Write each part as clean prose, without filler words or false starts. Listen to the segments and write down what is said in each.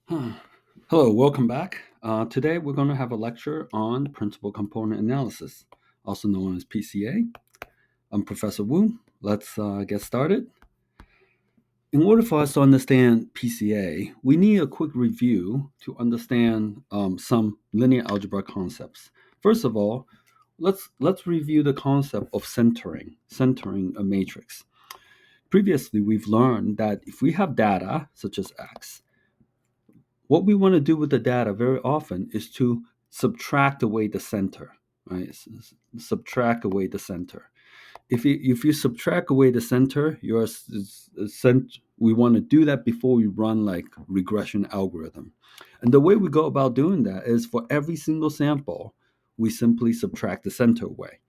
Hello, welcome back. Today we're going to have a lecture on principal component analysis, also known as PCA. I'm Professor Wu. Let's get started. In order for us to understand PCA, we need a quick review to understand some linear algebra concepts. First of all, let's review the concept of centering a matrix. Previously, we've learned that if we have data such as X, what we want to do with the data very often is to subtract away the center, right? Subtract away the center. If you subtract away the center, we want to do that before we run like regression algorithm. And the way we go about doing that is for every single sample, we simply subtract the center away.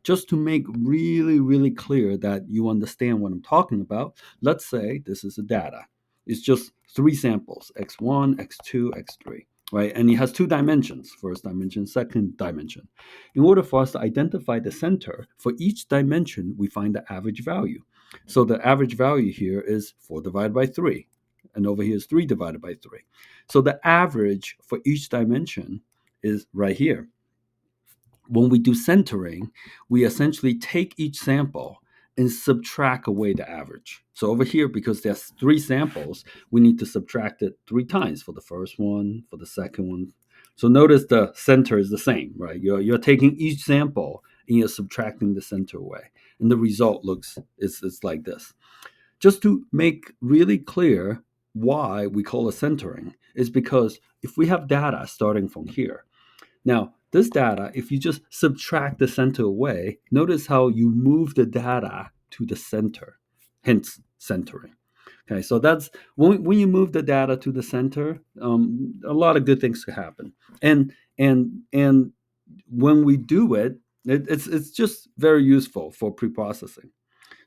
Just to make really, really clear that you understand what I'm talking about, let's say this is the data. It's just three samples, x1, x2, x3, right? And it has two dimensions, first dimension, second dimension. In order for us to identify the center, for each dimension, we find the average value. So the average value here is 4 divided by 3. And over here is 3 divided by 3. So the average for each dimension is right here. When we do centering, we essentially take each sample and subtract away the average. So over here, because there's three samples, we need to subtract it 3 times for the first one, for the second one. So notice the center is the same, right? You're taking each sample and you're subtracting the center away. And the result it's like this. Just to make really clear why we call it centering is because if we have data starting from here, now, this data, if you just subtract the center away, notice how you move the data to the center, hence centering. Okay, so that's when you move the data to the center, a lot of good things can happen. And when we do it's just very useful for pre-processing.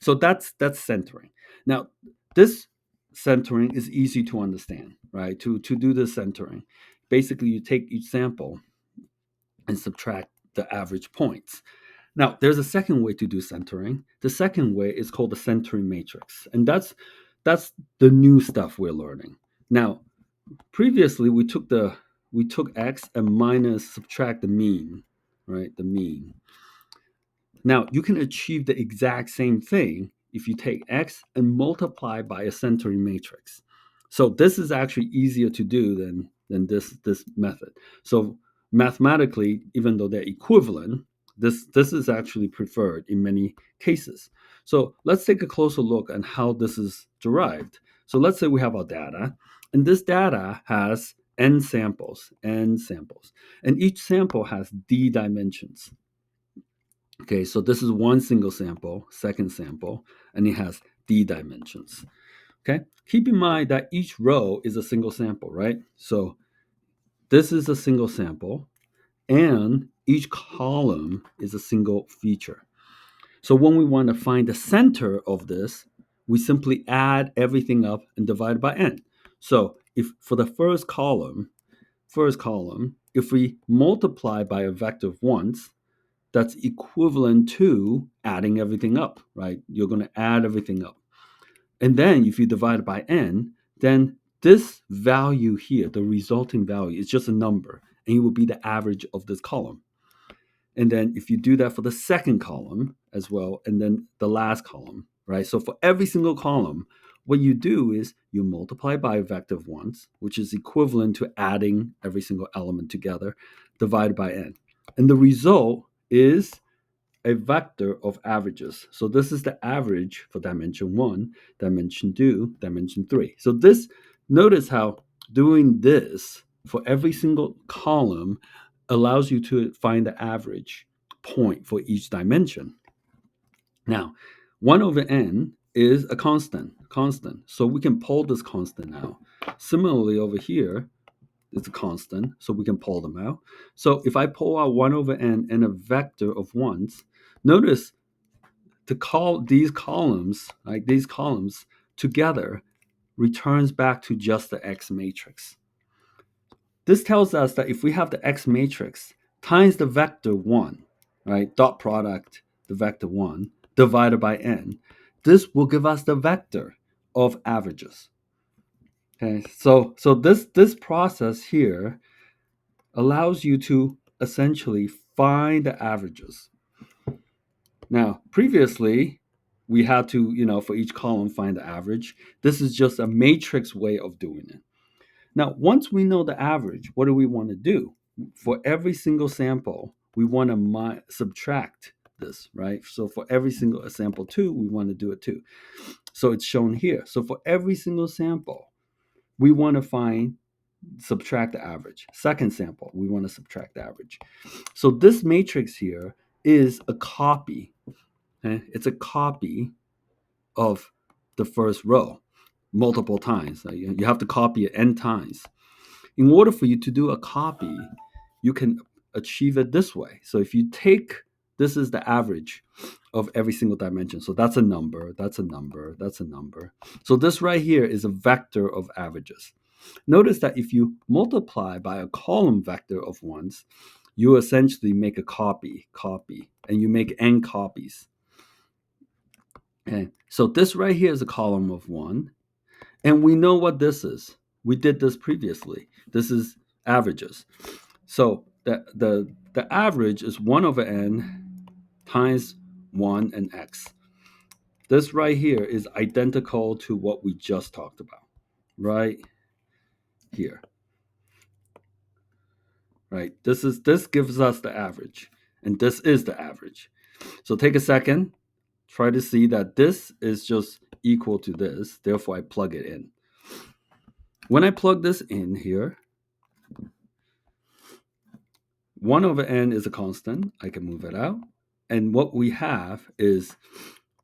So that's centering. Now, this centering is easy to understand, right? To do this centering, basically you take each sample and subtract the average points. Now, there's a second way to do centering. The second way is called the centering matrix, and that's the new stuff we're learning. Now, previously we took x and minus subtract the mean, right? The mean. Now, you can achieve the exact same thing if you take x and multiply by a centering matrix. So this is actually easier to do than this method. So mathematically, even though they're equivalent, this is actually preferred in many cases. So let's take a closer look at how this is derived. So let's say we have our data, and this data has n samples, and each sample has d dimensions. Okay, so this is one single sample, second sample, and it has d dimensions. Okay, keep in mind that each row is a single sample, right? So this is a single sample, and each column is a single feature. So when we want to find the center of this, we simply add everything up and divide by n. So if for the first column, if we multiply by a vector of once, that's equivalent to adding everything up, right? You're going to add everything up. And then if you divide it by n, then this value here, the resulting value, is just a number, and it will be the average of this column. And then if you do that for the second column as well, and then the last column, right? So for every single column, what you do is you multiply by a vector of once, which is equivalent to adding every single element together, divided by n. And the result is a vector of averages. So this is the average for dimension 1, dimension 2, dimension 3. So this, notice how doing this for every single column allows you to find the average point for each dimension. Now, 1 over n is a constant. So we can pull this constant out. Similarly, over here, it's a constant, so we can pull them out. So if I pull out 1 over n and a vector of ones, notice these columns, like these columns together, returns back to just the X matrix. This tells us that if we have the X matrix times the vector 1, right, dot product the vector 1 divided by n, this will give us the vector of averages. Okay, so this process here allows you to essentially find the averages. Now, previously, we had to, for each column find the average. This is just a matrix way of doing it. Now, once we know the average, what do we want to do? For every single sample, we want to subtract this, right? So for every single sample 2, we want to do it too. So it's shown here. So for every single sample, we want to subtract the average. Second sample, we want to subtract the average. So this matrix here is a copy. Okay? It's a copy of the first row multiple times. You have to copy it n times. In order for you to do a copy, you can achieve it this way. So if you take, this is the average of every single dimension. So that's a number, that's a number, that's a number. So this right here is a vector of averages. Notice that if you multiply by a column vector of ones, you essentially make a copy, and you make n copies. Okay, so this right here is a column of 1, and we know what this is. We did this previously. This is averages. So the average is 1 over n times 1 and x. This right here is identical to what we just talked about, right here. Right? This gives us the average, and this is the average. So take a second, try to see that this is just equal to this, therefore I plug it in. When I plug this in here, 1 over n is a constant. I can move it out. And what we have is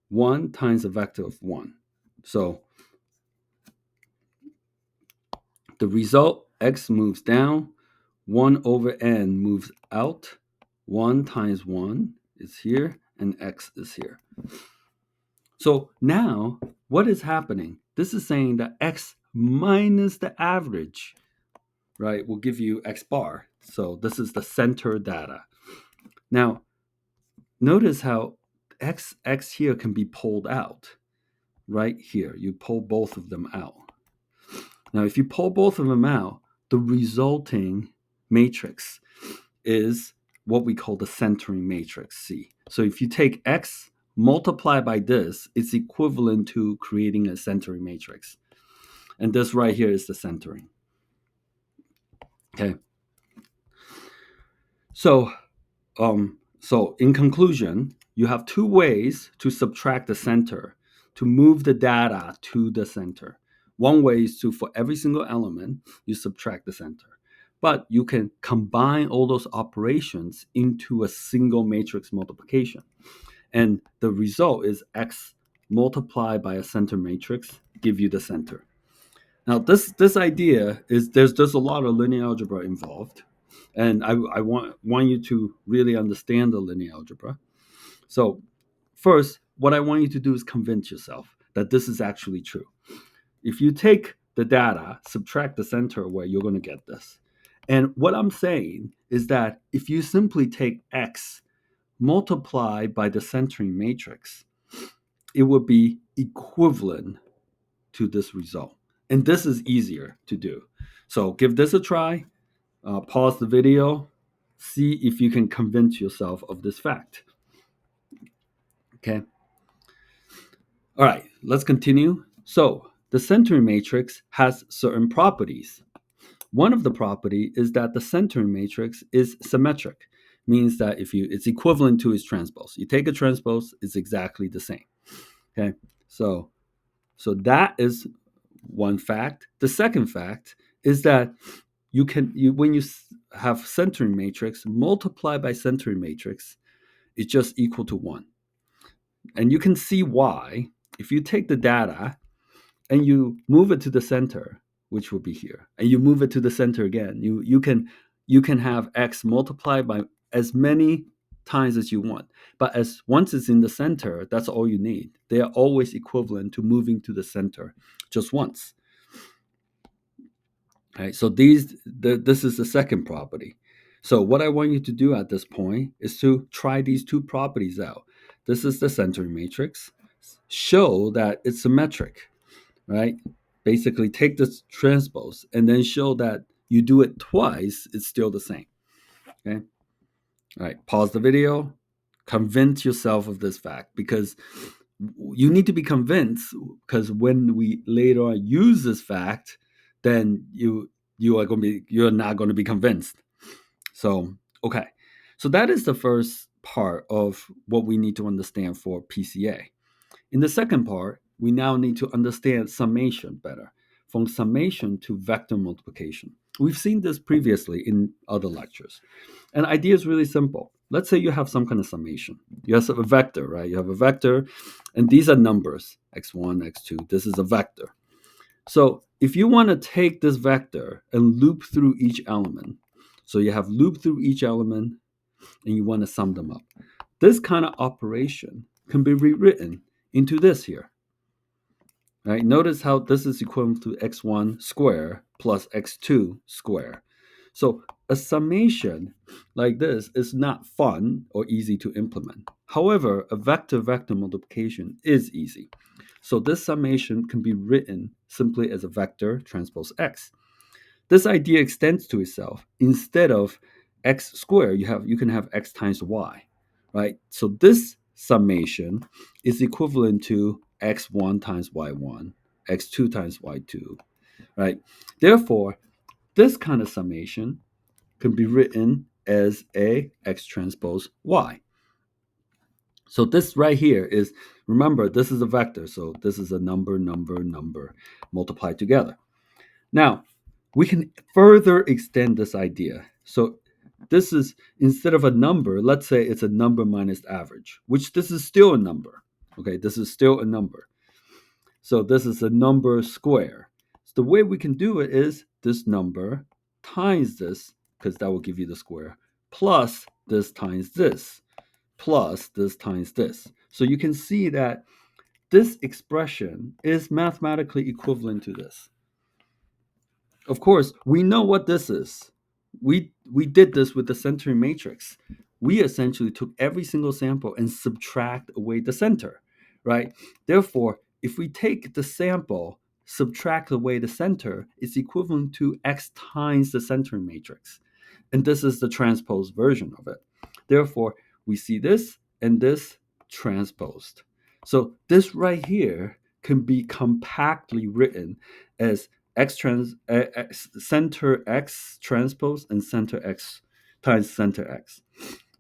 1 times a vector of 1. So the result, x moves down, 1 over n moves out, 1 times 1 is here, and x is here. So now, what is happening? This is saying that x minus the average, right, will give you x bar. So this is the center data. Now, notice how x here can be pulled out right here. You pull both of them out. Now, if you pull both of them out, the resulting matrix is what we call the centering matrix, C. So if you take x, multiply by this, it's equivalent to creating a centering matrix. And this right here is the centering. Okay. So in conclusion, you have 2 ways to subtract the center, to move the data to the center. One way is to, for every single element, you subtract the center. But you can combine all those operations into a single matrix multiplication. And the result is x multiplied by a center matrix give you the center. Now, this idea is there's a lot of linear algebra involved. And I want you to really understand the linear algebra. So first, what I want you to do is convince yourself that this is actually true. If you take the data, subtract the center away, you're going to get this. And what I'm saying is that if you simply take x, multiply by the centering matrix, it would be equivalent to this result. And this is easier to do. So give this a try. Pause the video, see if you can convince yourself of this fact. Okay. All right, let's continue. So the centering matrix has certain properties. One of the property is that the centering matrix is symmetric, means that it's equivalent to its transpose. You take a transpose, it's exactly the same. Okay, so that is one fact. The second fact is that when you have centering matrix, multiply by centering matrix, it's just equal to 1. And you can see why. If you take the data and you move it to the center, which will be here, and you move it to the center again, you can have x multiplied by as many times as you want. But once it's in the center, that's all you need. They are always equivalent to moving to the center just once. Right, so this is the second property. So what I want you to do at this point is to try these 2 properties out. This is the centering matrix. Show that it's symmetric, right? basically take this transpose and then show that you do it twice, it's still the same. Okay. All right. Pause the video. Convince yourself of this fact, because you need to be convinced, because when we later on use this fact, then you're not going to be convinced. So okay. So that is the first part of what we need to understand for PCA. In the second part, we now need to understand summation better, from summation to vector multiplication. We've seen this previously in other lectures. And the idea is really simple. Let's say you have some kind of summation. You have a vector, right? You have a vector, and these are numbers, x1, x2. This is a vector. So if you want to take this vector and loop through each element, so you have loop through each element, and you want to sum them up. This kind of operation can be rewritten into this here. Right? Notice how this is equivalent to x1 square plus x2 square. So a summation like this is not fun or easy to implement. However, a vector-vector multiplication is easy. So this summation can be written simply as a vector transpose x. This idea extends to itself. Instead of x squared, you can have x times y, right? So this summation is equivalent to x1 times y1, x2 times y2, right? Therefore, this kind of summation can be written as a x transpose y. So this right here is, remember, this is a vector. So this is a number multiplied together. Now, we can further extend this idea. So this is, instead of a number, let's say it's a number minus average, which this is still a number. Okay, this is still a number. So this is a number square. So the way we can do it is this number times this, because that will give you the square, plus this times this, plus this times this. So you can see that this expression is mathematically equivalent to this. Of course, we know what this is. We did this with the centering matrix. We essentially took every single sample and subtract away the center, right? Therefore, if we take the sample, subtract away the center, it's equivalent to x times the centering matrix. And this is the transpose version of it. Therefore, we see this and this transposed. So this right here can be compactly written as center x transpose and center x times center x.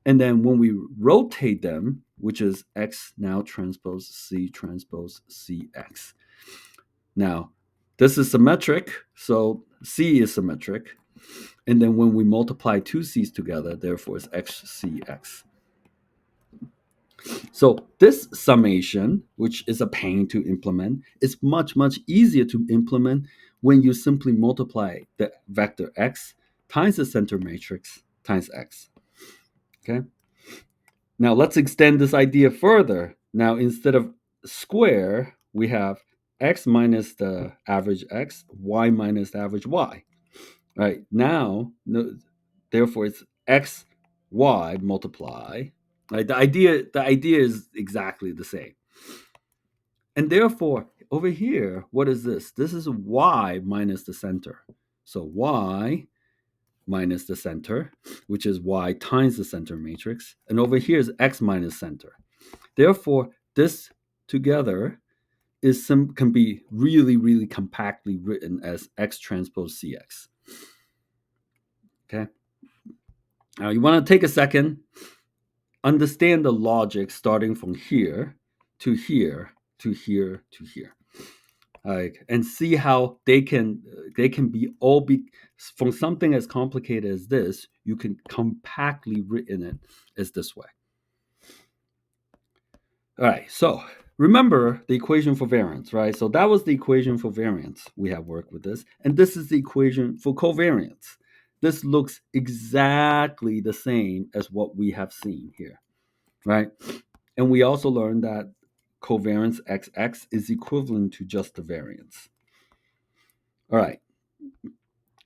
And then when we rotate them, which is x now transpose cx. Now, this is symmetric, so c is symmetric. And then when we multiply two c's together, therefore it's xcx. So this summation, which is a pain to implement, is much, much easier to implement when you simply multiply the vector x times the center matrix times x. Okay. Now let's extend this idea further. Now instead of square, we have x minus the average x, y minus the average y. Right now, therefore it's x y multiply. Right, the idea is exactly the same. And therefore, over here, what is this? This is y minus the center. So y minus the center, which is y times the center matrix. And over here is x minus center. Therefore, this together can be really, really compactly written as x transpose cx. Okay. Now you want to take a second, understand the logic starting from here to here to here to here, and see how they can be from something as complicated as this. You can compactly written it as this way. All right, so remember the equation for variance, right? So that was the equation for variance. We have worked with this, and this is the equation for covariance. This looks exactly the same as what we have seen here, right? And we also learned that covariance xx is equivalent to just the variance. All right.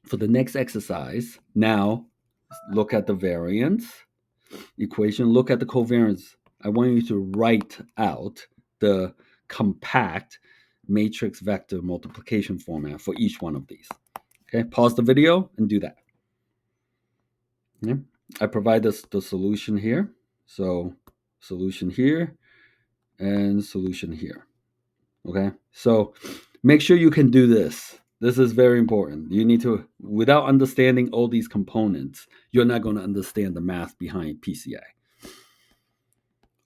For the next exercise, now look at the variance equation, look at the covariance. I want you to write out the compact matrix vector multiplication format for each one of these. Okay, pause the video and do that. Okay. I provide the solution here. So solution here and solution here. Okay, so make sure you can do this. This is very important. You need to, without understanding all these components, you're not going to understand the math behind PCA.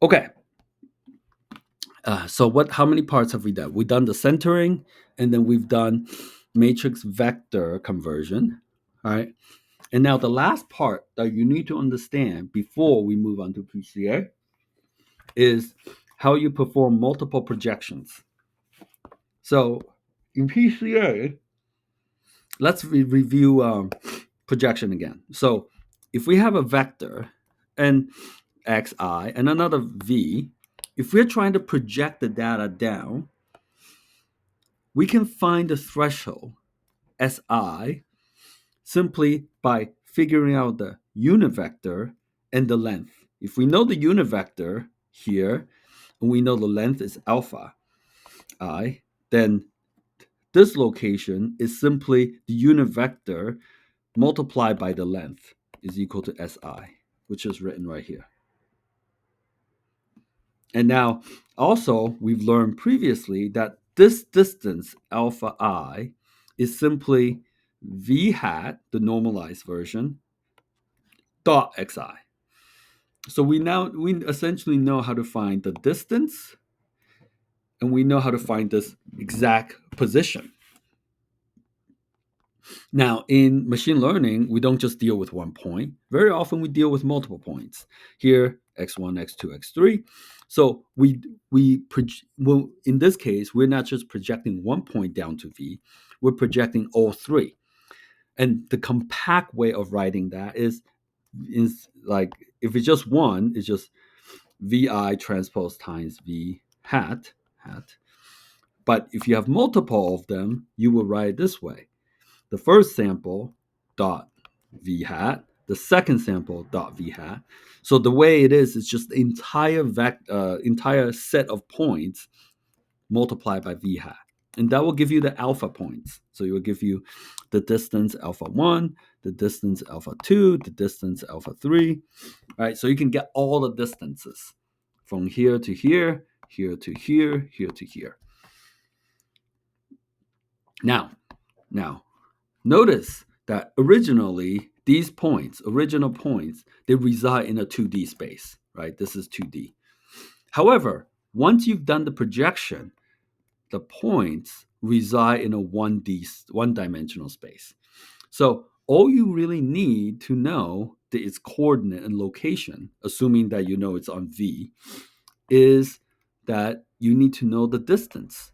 Okay. So how many parts have we done? We've done the centering, and then we've done matrix vector conversion. All right. And now the last part that you need to understand before we move on to PCA is how you perform multiple projections. So in PCA, let's review projection again. So if we have a vector and xi and another v, if we're trying to project the data down, we can find the threshold si simply by figuring out the unit vector and the length. If we know the unit vector here, and we know the length is alpha I, then this location is simply the unit vector multiplied by the length is equal to si, which is written right here. And now, also, we've learned previously that this distance, alpha I, is simply v hat, the normalized version, dot xi. So we essentially know how to find the distance, and we know how to find this exact position. Now, in machine learning, we don't just deal with one point. Very often we deal with multiple points. Here, x1, x2, x3. So well, in this case, we're not just projecting one point down to v, we're projecting all three. And the compact way of writing that is like, if it's just one, it's just vi transpose times v hat. But if you have multiple of them, you will write it this way. The first sample dot v hat, the second sample dot v hat. So the way it is, it's just the entire set of points multiplied by v hat. And that will give you the alpha points. So it will give you the distance alpha 1, the distance alpha 2, the distance alpha 3. All right, so you can get all the distances from here to here, here to here, here to here. Now, notice that originally these original points, they reside in a 2D space, right? This is 2D. However, once you've done the projection, the points reside in a one-dimensional space. So all you really need to know its coordinate and location, assuming that you know it's on V, is that you need to know the distance,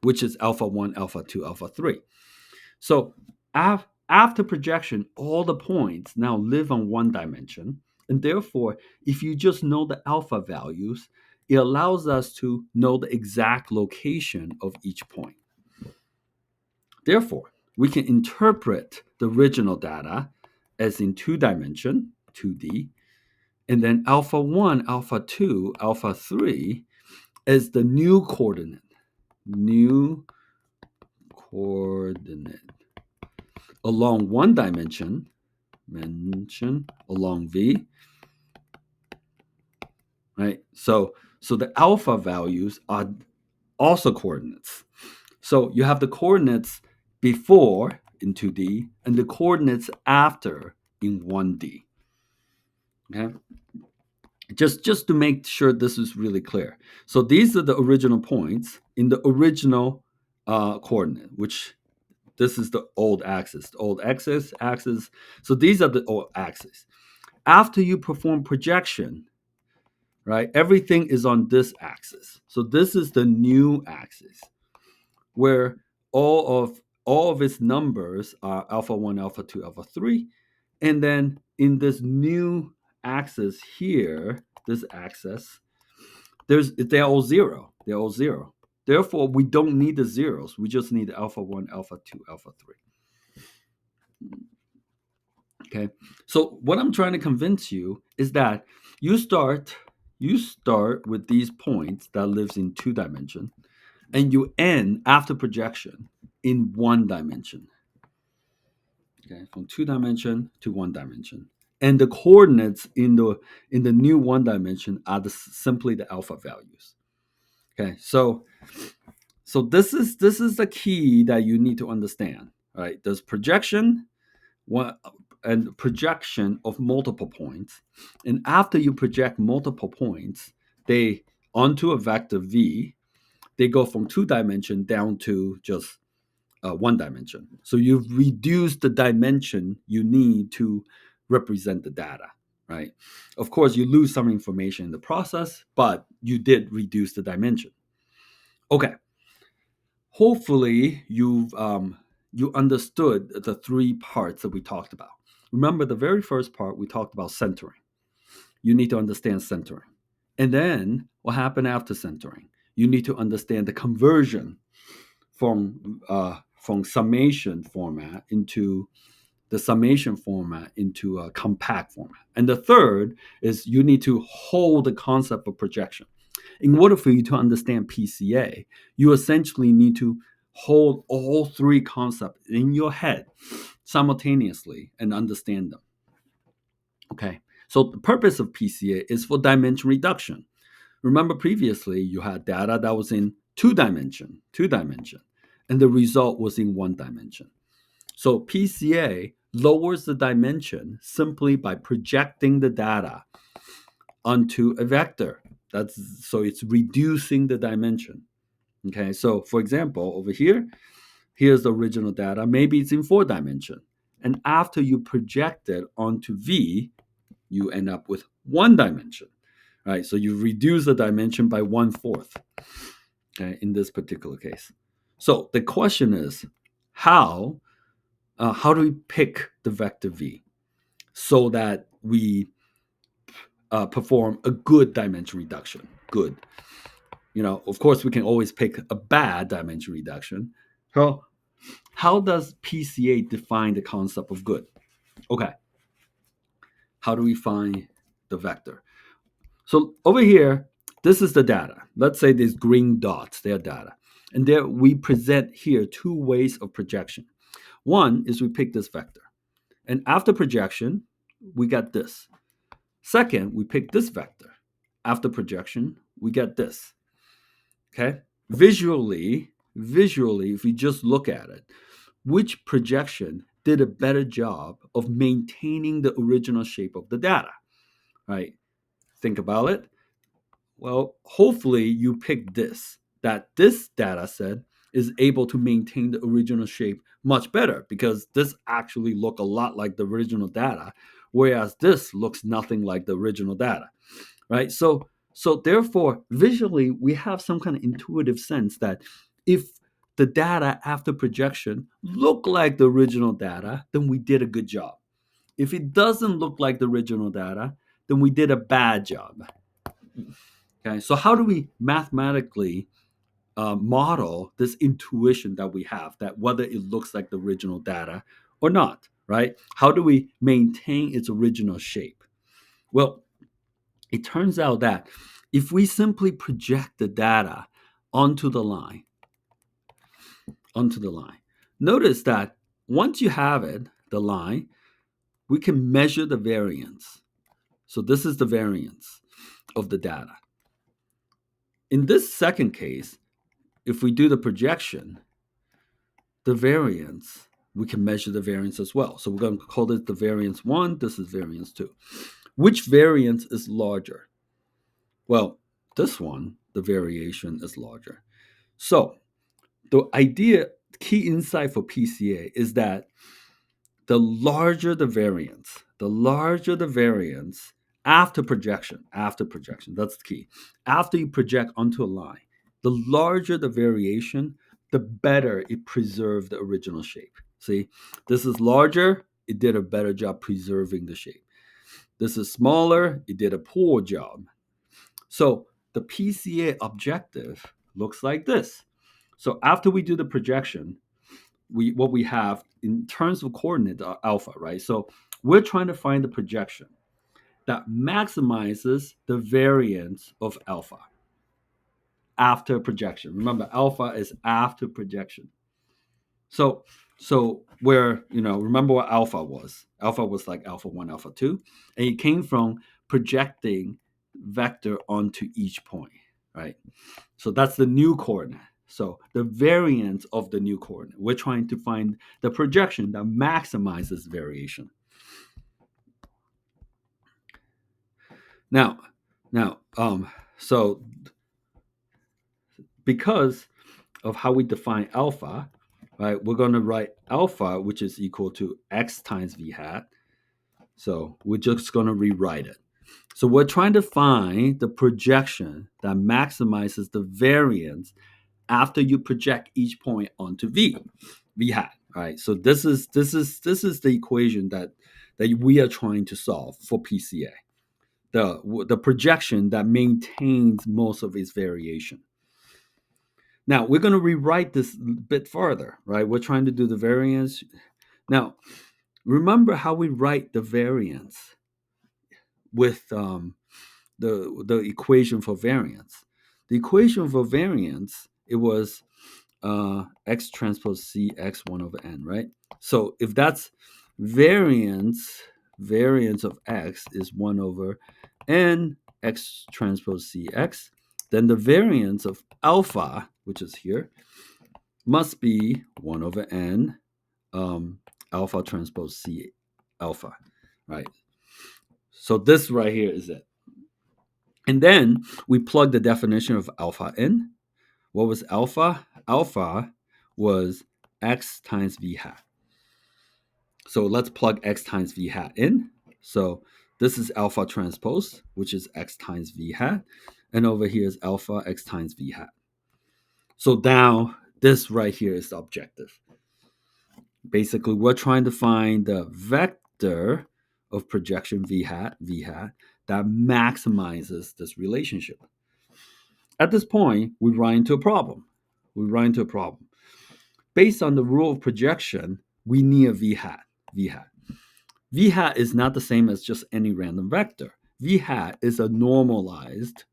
which is alpha 1, alpha 2, alpha 3. So after projection, all the points now live on one dimension. And therefore, if you just know the alpha values, it allows us to know the exact location of each point. Therefore, we can interpret the original data as in 2-dimension, 2D, and then alpha 1, alpha 2, alpha 3 as the new coordinate along one dimension along V, right? So the alpha values are also coordinates. So you have the coordinates before in 2D and the coordinates after in 1D. Okay? Just to make sure this is really clear. So these are the original points in the original coordinate, which this is the old axis, the old axis. So these are the old axes. After you perform projection, right, everything is on this axis. So this is the new axis where all of its numbers are alpha 1, alpha 2, alpha 3. And then in this new axis here, this axis, they're all zero. They're all zero. Therefore, we don't need the zeros. We just need alpha 1, alpha 2, alpha 3. Okay, so what I'm trying to convince you is that you start you start with these points that lives in 2 dimension, and you end after projection in 1 dimension. Okay, from 2 dimension to 1 dimension, and the coordinates in the new 1 dimension are simply the alpha values. Okay, so this is the key that you need to understand. Right, there's projection, one and projection of multiple points, and after you project multiple points, they onto a vector v, they go from 2 dimension down to just 1 dimension. So you've reduced the dimension you need to represent the data, right? Of course, you lose some information in the process, but you did reduce the dimension. Okay, hopefully you understood the 3 parts that we talked about. Remember, the very first part we talked about centering. You need to understand centering, and then what happened after centering? You need to understand the conversion from summation format into the summation format into a compact format. And the third is you need to hold the concept of projection. In order for you to understand PCA, you essentially need to hold all 3 concepts in your head simultaneously and understand them. Okay, so the purpose of PCA is for dimension reduction. Remember previously you had data that was in 2 dimension, and the result was in 1 dimension. So PCA lowers the dimension simply by projecting the data onto a vector. So it's reducing the dimension. Okay, so for example, over here, here's the original data. Maybe it's in 4 dimension. And after you project it onto V, you end up with 1 dimension. Right? So you reduce the dimension by 1/4. Okay, in this particular case. So the question is, how do we pick the vector V so that we perform a good dimension reduction? Good. Of course, we can always pick a bad dimension reduction. So, how does PCA define the concept of good? Okay, how do we find the vector? So over here, this is the data. Let's say these green dots, they're data. And there we present here 2 ways of projection. One is we pick this vector. And after projection, we get this. Second, we pick this vector. After projection, we get this. Okay? Visually, if we just look at it, which projection did a better job of maintaining the original shape of the data? Right? Think about it. Well, hopefully you pick that this data set is able to maintain the original shape much better, because this actually look a lot like the original data, whereas this looks nothing like the original data, right? So therefore, visually, we have some kind of intuitive sense that if the data after projection look like the original data, then we did a good job. If it doesn't look like the original data, then we did a bad job. Okay, so how do we mathematically model this intuition that we have, that whether it looks like the original data or not, right? How do we maintain its original shape? Well, it turns out that if we simply project the data onto the line, notice that once you have it, the line, we can measure the variance. So this is the variance of the data. In this second case, if we do the projection, the variance, we can measure the variance as well. So we're going to call this the variance 1, this is variance 2. Which variance is larger? Well, this one, the variation is larger. So the key insight for PCA is that the larger the variance after projection, that's the key. After you project onto a line, the larger the variation, the better it preserved the original shape. See, this is larger, it did a better job preserving the shape. This is smaller, it did a poor job. So the PCA objective looks like this. So after we do the projection, what we have in terms of coordinate alpha, right? So we're trying to find the projection that maximizes the variance of alpha after projection. Remember, alpha is after projection. So where, remember what alpha was. Alpha was like alpha 1, alpha 2, and it came from projecting vector onto each point, right? So that's the new coordinate. So the variance of the new coordinate. We're trying to find the projection that maximizes variation. Now, so because of how we define alpha, right, we're going to write alpha, which is equal to x times v hat. So we're just going to rewrite it. So we're trying to find the projection that maximizes the variance after you project each point onto v hat. Right. So this is the equation that we are trying to solve for PCA. The projection that maintains most of its variation. Now we're going to rewrite this a bit further, right? We're trying to do the variance. Now, remember how we write the variance with the equation for variance. The equation for variance, it was x transpose c x 1 over n, right? So if that's variance of x is 1 over n x transpose c x, then the variance of alpha, which is here, must be 1 over n alpha transpose c alpha, right? So this right here is it. And then we plug the definition of alpha in. What was alpha? Alpha was x times v hat. So let's plug x times v hat in. So this is alpha transpose, which is x times v hat. And over here is alpha x times v hat. So now this right here is the objective. Basically, we're trying to find the vector of projection v hat that maximizes this relationship. At this point, we run into a problem. Based on the rule of projection, we need a v hat. V hat is not the same as just any random vector. V hat is a normalized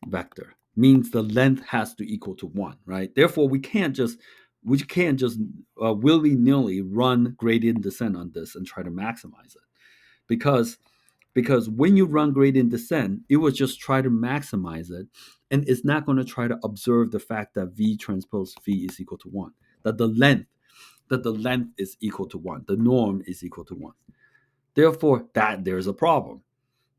vector, means the length has to equal to 1, right? Therefore, we can't just willy-nilly run gradient descent on this and try to maximize it, because when you run gradient descent, it will just try to maximize it, and it's not going to try to observe the fact that v transpose v is equal to 1, that the length is equal to 1, the norm is equal to 1. Therefore, that there's a problem.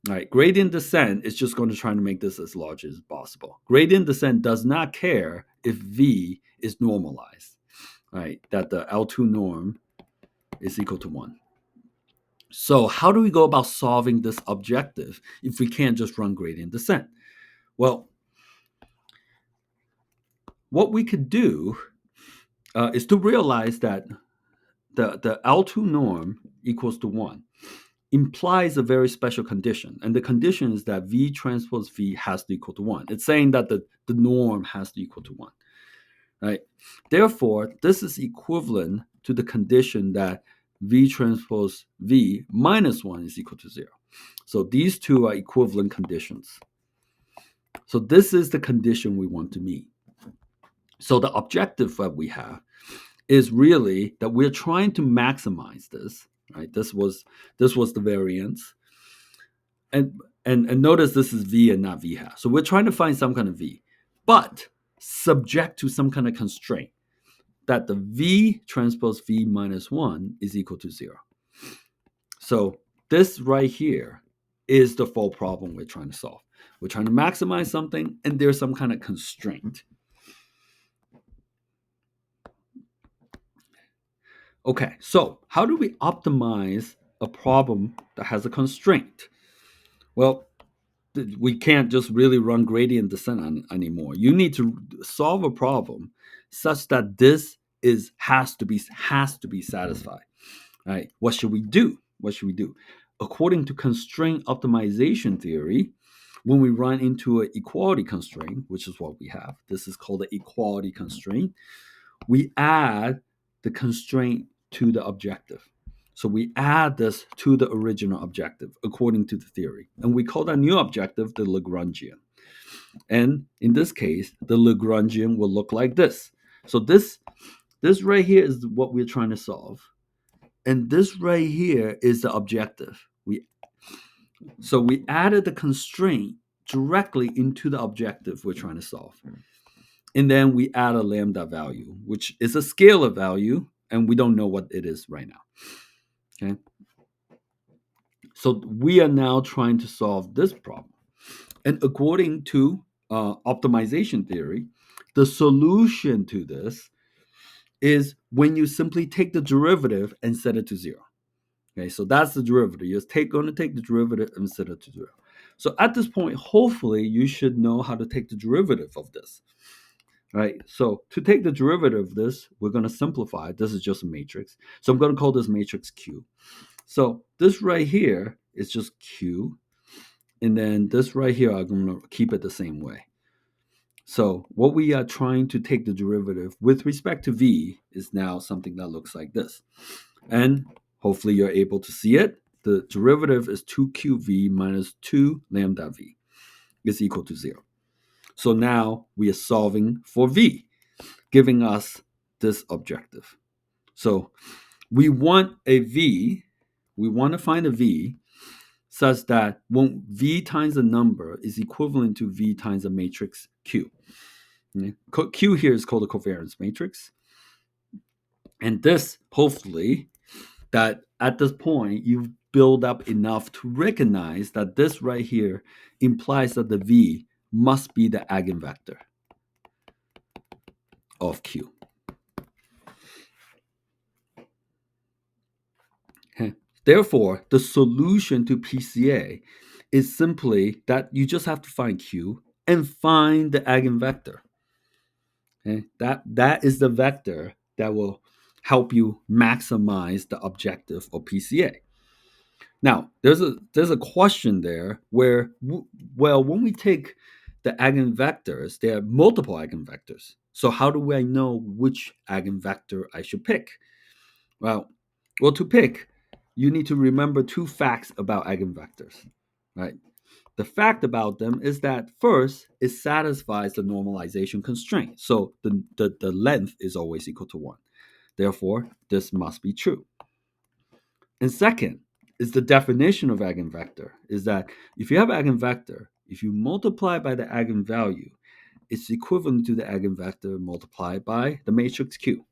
Right, gradient descent is just going to try to make this as large as possible. Gradient descent does not care if v is normalized, right? That the L2 norm is equal to 1. So how do we go about solving this objective if we can't just run gradient descent? Well, what we could do is to realize that the L2 norm equals to 1 implies a very special condition. And the condition is that v transpose v has to equal to 1. It's saying that the norm has to equal to 1. Right? Therefore, this is equivalent to the condition that v transpose v minus 1 is equal to 0. So these two are equivalent conditions. So this is the condition we want to meet. So the objective that we have is really that we're trying to maximize this, right? This was the variance. And notice this is v and not v hat. So we're trying to find some kind of v, but subject to some kind of constraint that the v transpose v minus 1 is equal to 0. So this right here is the full problem we're trying to solve. We're trying to maximize something, and there's some kind of constraint. Okay, so how do we optimize a problem that has a constraint? Well, we can't just really run gradient descent anymore. You need to solve a problem such that this has to be satisfied. Right? What should we do? According to constraint optimization theory, when we run into an equality constraint, which is what we have, this is called the equality constraint, we add the constraint to the objective. So we add this to the original objective according to the theory. And we call that new objective the Lagrangian. And in this case, the Lagrangian will look like this. So this right here is what we're trying to solve. And this right here is the objective. So we added the constraint directly into the objective we're trying to solve. And then we add a lambda value, which is a scalar value, and we don't know what it is right now. Okay. So we are now trying to solve this problem. And according to optimization theory, the solution to this is when you simply take the derivative and set it to 0. Okay, so that's the derivative. You're going to take the derivative and set it to 0. So at this point, hopefully, you should know how to take the derivative of this. Right? So to take the derivative of this, we're going to simplify. This is just a matrix. So I'm going to call this matrix Q. So this right here is just Q. And then this right here, I'm going to keep it the same way. So what we are trying to take the derivative with respect to V is now something that looks like this. And hopefully you're able to see it. The derivative is 2qv minus 2 lambda v is equal to 0. So now we are solving for V, giving us this objective. So we want a V, we want to find a V such that when V times a number is equivalent to V times a matrix Q. Q here is called a covariance matrix. And this, hopefully, that at this point, you've built up enough to recognize that this right here implies that the V must be the eigenvector of Q. Okay. Therefore, the solution to PCA is simply that you just have to find Q and find the eigenvector. Okay. That is the vector that will help you maximize the objective of PCA. Now, there's a question there where, well, when we take the eigenvectors, there are multiple eigenvectors. So how do I know which eigenvector I should pick? Well, to pick, you need to remember two facts about eigenvectors, right? The fact about them is that first, it satisfies the normalization constraint. So the length is always equal to 1. Therefore, this must be true. And second is the definition of eigenvector, is that if you have eigenvector, if you multiply by the eigenvalue, it's equivalent to the eigenvector multiplied by the matrix Q.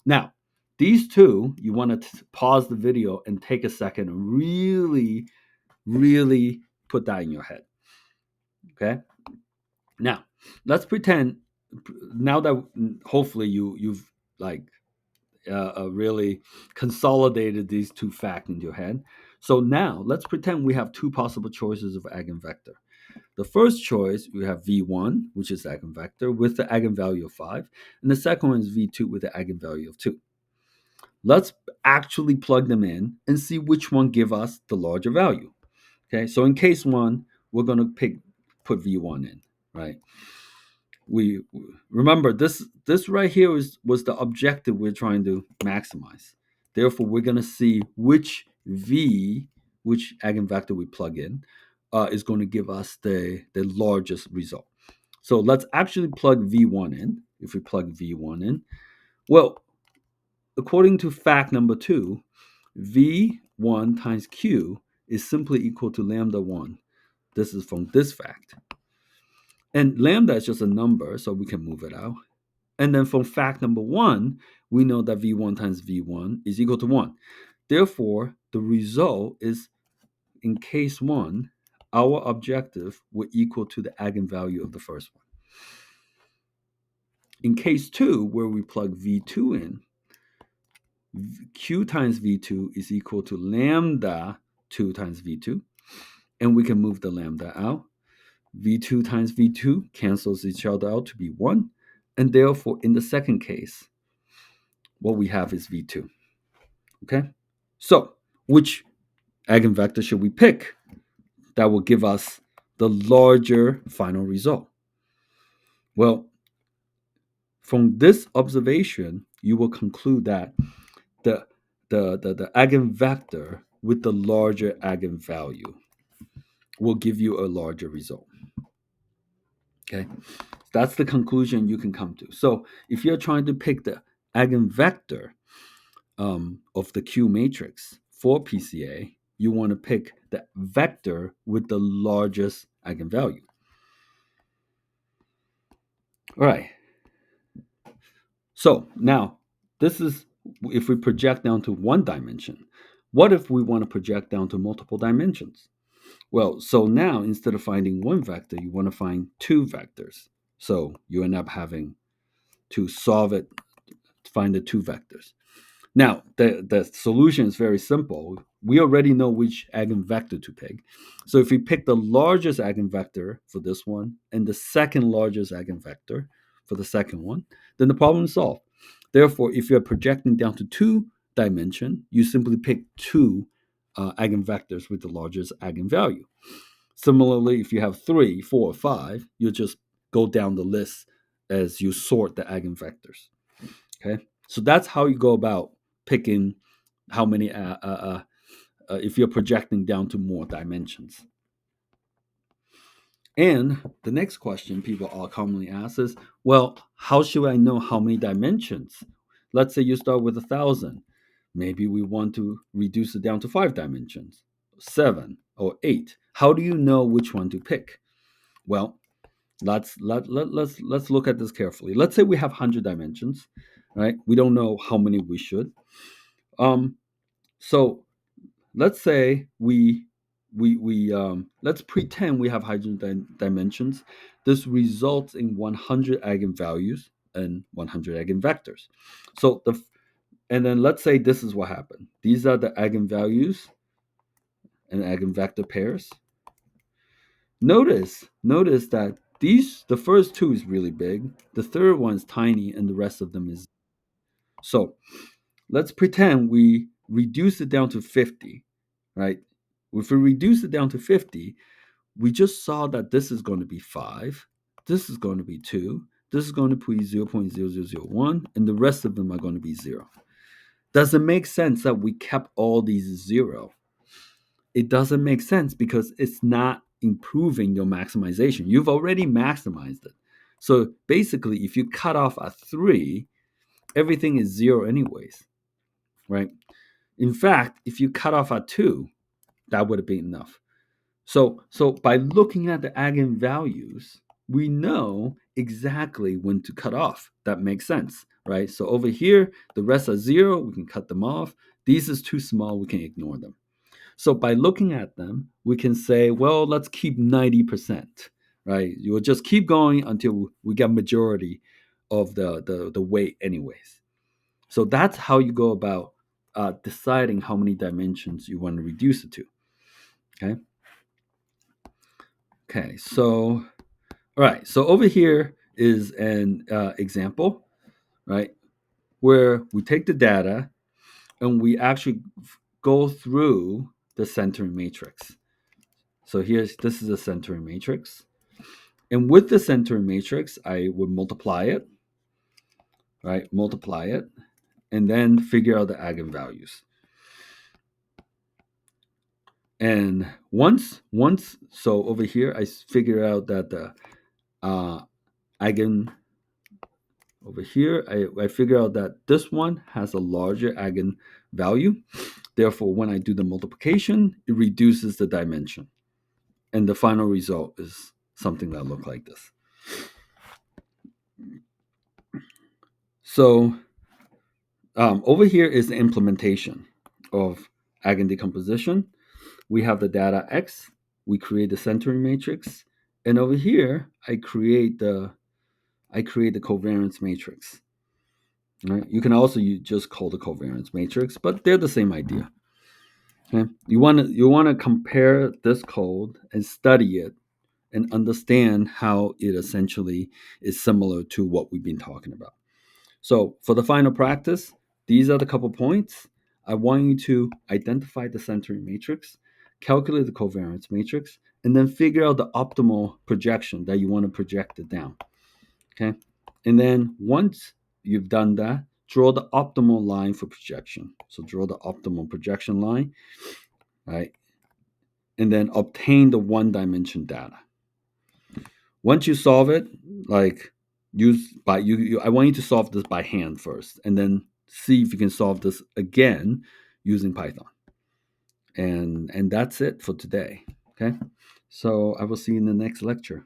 Now, these two, you want to pause the video and take a second and really, really put that in your head. Okay? Now, let's pretend, now that hopefully you've like really consolidated these two facts into your head. So now let's pretend we have two possible choices of eigenvector. The first choice, we have V1, which is eigenvector with the eigenvalue of 5. And the second one is V2 with the eigenvalue of 2. Let's actually plug them in and see which one give us the larger value. Okay, so in case 1, we're going to put V1 in, right? We remember this right here was the objective we're trying to maximize. Therefore, we're going to see which eigenvector we plug in is going to give us the largest result. So let's actually plug V1 in. If we plug V1 in, well, according to fact number 2, V1 times Q is simply equal to lambda 1. This is from this fact. And lambda is just a number, so we can move it out. And then from fact number 1, we know that V1 times V1 is equal to 1. Therefore, the result is, in case 1, our objective will equal to the eigenvalue of the first one. In case 2, where we plug V2 in, Q times V2 is equal to lambda 2 times V2. And we can move the lambda out. V2 times V2 cancels each other out to be 1. And therefore, in the second case, what we have is V2. Okay? So, which eigenvector should we pick that will give us the larger final result? Well, from this observation, you will conclude that the eigenvector with the larger eigenvalue will give you a larger result. Okay, that's the conclusion you can come to. So if you're trying to pick the eigenvector of the Q matrix for PCA, you want to pick the vector with the largest eigenvalue. All right. So now, this is if we project down to one dimension. What if we want to project down to multiple dimensions? Well, so now instead of finding one vector, you want to find two vectors. So you end up having to solve it, find the two vectors. Now, the solution is very simple. We already know which eigenvector to pick. So if we pick the largest eigenvector for this one and the second largest eigenvector for the second one, then the problem is solved. Therefore, if you're projecting down to two dimension, you simply pick two eigenvectors with the largest eigenvalue. Similarly, if you have 3, 4, 5, you'll just go down the list as you sort the eigenvectors. Okay, so that's how you go about picking how many if you're projecting down to more dimensions. And the next question people all commonly ask is, well, how should I know how many dimensions? Let's say you start with 1,000. Maybe we want to reduce it down to 5 dimensions, 7 or 8. How do you know which one to pick? Well, let's look at this carefully. Let's say we have 100 dimensions, right? We don't know how many we should. So let's say we let's pretend we have 100 dimensions. This results in 100 eigenvalues and 100 eigenvectors. So and then let's say this is what happened. These are the eigenvalues and eigenvector pairs. Notice that the first two is really big, the third one is tiny, and the rest of them is. So let's pretend we reduce it down to 50, right? If we reduce it down to 50, we just saw that this is going to be 5, this is going to be 2, this is going to be 0.0001, and the rest of them are going to be 0. Does it make sense that we kept all these 0? It doesn't make sense because it's not improving your maximization. You've already maximized it. So basically, if you cut off at 3, everything is 0 anyways, right? In fact, if you cut off at 2, that would have been enough. So by looking at the eigenvalues, we know exactly when to cut off. That makes sense, right? So over here, the rest are 0, we can cut them off. These is too small, we can ignore them. So by looking at them, we can say, well, let's keep 90%, right? You will just keep going until we get majority of the weight anyways. So that's how you go about deciding how many dimensions you want to reduce it to, okay? Okay, so, all right, so over here is an example, right, where we take the data and we actually go through the centering matrix. So this is a centering matrix. And with the centering matrix, I would multiply it, right? Multiply it, and then figure out the eigenvalues. And once, so over here, I figure out that the eigen, over here, I figure out that this one has a larger eigenvalue. Therefore, when I do the multiplication, it reduces the dimension. And the final result is something that looks like this. So over here is the implementation of eigendecomposition. We have the data X, we create the centering matrix, and over here I create the covariance matrix. Right? You can also just call the covariance matrix, but they're the same idea. Okay? You want to compare this code and study it and understand how it essentially is similar to what we've been talking about. So for the final practice, these are the couple points. I want you to identify the centering matrix, calculate the covariance matrix, and then figure out the optimal projection that you want to project it down. Okay? And then once you've done that, draw the optimal line for projection. So draw the optimal projection line, right? And then obtain the one-dimension data. Once you solve it, like I want you to solve this by hand first, and then see if you can solve this again using Python. And that's it for today. Okay. So I will see you in the next lecture.